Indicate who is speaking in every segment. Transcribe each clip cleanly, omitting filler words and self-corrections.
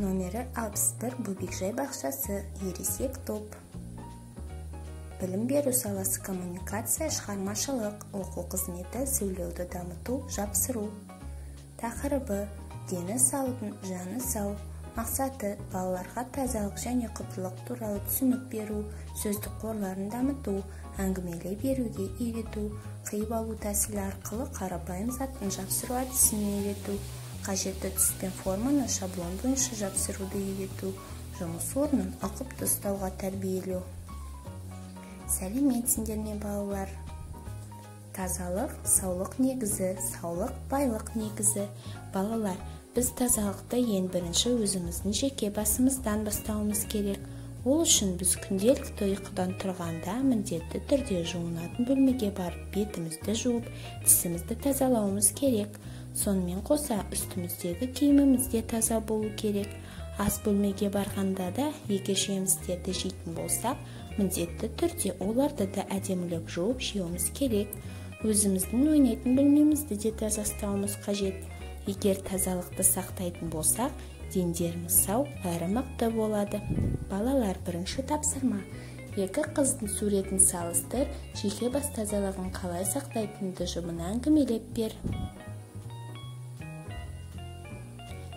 Speaker 1: Номері 61 Бөбекжай бақшасы, ересек топ. Білім беру саласы коммуникация, шығармашылық, оқу қызметі, сөйлеуді дамыту, жапсыру. Тақырыбы дені саудың жаны сау. Мақсаты балаларға тазалық және құтылық туралы түсінік беру, сөздік қорларын дамыту, әңгімелей беруге үйрету, қиып алу тәсілі арқылы қарапайым заттың жапсыру әдісін үйрету, қажетті түс пен форманы шаблон бойынша жапсыруды үйрету, жұмыс орнын ұқыпты ұстауға тәрбиелеу. Сәлеметсіңдер ме балалар? Тазалық, саулық негізі, саулық, байлық негізі. Балалар, біз тазалықты ең бірінші өзіміздің жеке басымыздан бастауымыз керек. Ол үшін біз күнделікті ұйқыдан тұрғанда міндетті түрде жуынатын бөлмеге барып, бетімізді жуып, тісімізді тазалауымыз керек. Сонымен қоса, үстіміздегі киіміміз де таза болу керек. Ас бөлмеге барғанда да егер жемістерді жейтін болсақ, міндетті түрде оларды да әдемілеп жуып жеуіміз керек. Өзіміздің ойнайтын бөлмемізді де таза ұстауымыз қажет. Егер тазалықты сақтайтын болсақ, дендеріміз сау әрі мықты болады. Балалар, бірінші тапсырма. Екі қыздың суретін салыстыр, жеке бас тазалығын қалай сақтайтынды жұбына әңгімелеп бер.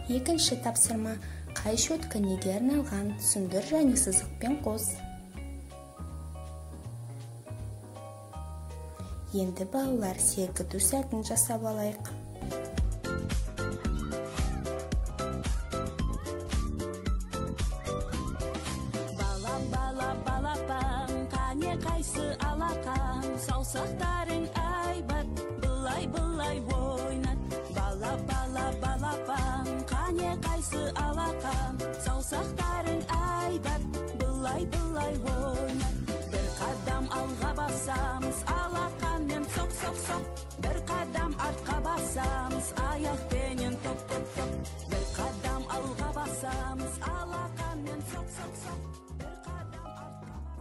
Speaker 1: Екінші тапсырма. Қай шөткі неге арналған, түсіндір және сызықпен қос. Енді балалар, сергіту сәтін жасап алайық.
Speaker 2: Балапан, қане қайсы алақан, саусақтарың айбат, былай ойнат. Балапан, қане қайсы алақан, саусақтарың айбат, былай ойнат. Бір қадам алға басамыз, алақанмен соқ. Бір қадам артқа басамыз, аяқпенен топ. Бір қадам алға басамыз, алақанмен соқ. Бір қадам артқа басамыз.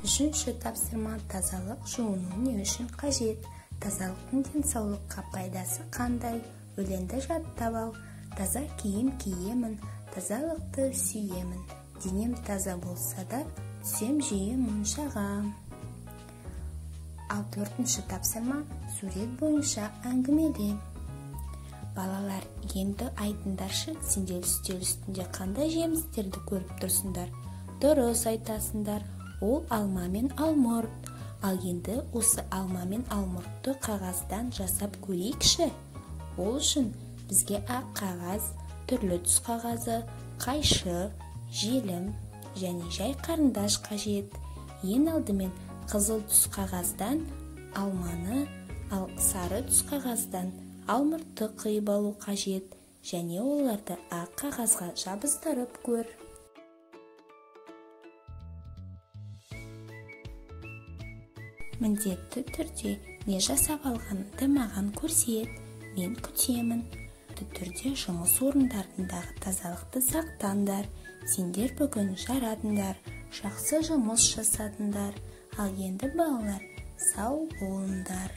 Speaker 1: Үшінші тапсырма. Тазалық жуыну не үшін қажет? Тазалықтың денсаулыққа пайдасы қандай? Өлеңді жаттап ал. Таза киім киемін, тазалықты сүйемін. Денем таза болса да, түсем жиі мұншаға. Ал төртінші тапсырма. Сурет бойынша әңгімеле. Балалар, енді айтындаршы, сендер үстел үстінде қандай жемістерді көріп тұрсыңдар? Дұрыс айтасыңдар, ол алма мен алмұрт. Ал енді осы алма мен алмұртты қағаздан жасап көрейікші. Ол үшін бізге ақ қағаз, түрлі түс қағазы, қайшы, желім және жай қарындаш қажет. Ең алдымен қызыл түс қағаздан алманы, ал сары түс қағаздан алмұртты қиып алу қажет, және оларды ақ қағазға жабыстырып көр. Міндетті түрде не жасап алғаныңды маған көрсет, мен күтемін. Түрде жұмыс орындарындағы тазалықты сақтаңдар. Сендер бүгін жарадыңдар, жақсы жұмыс жасадыңдар. Ал енді балалар, сау болыңдар.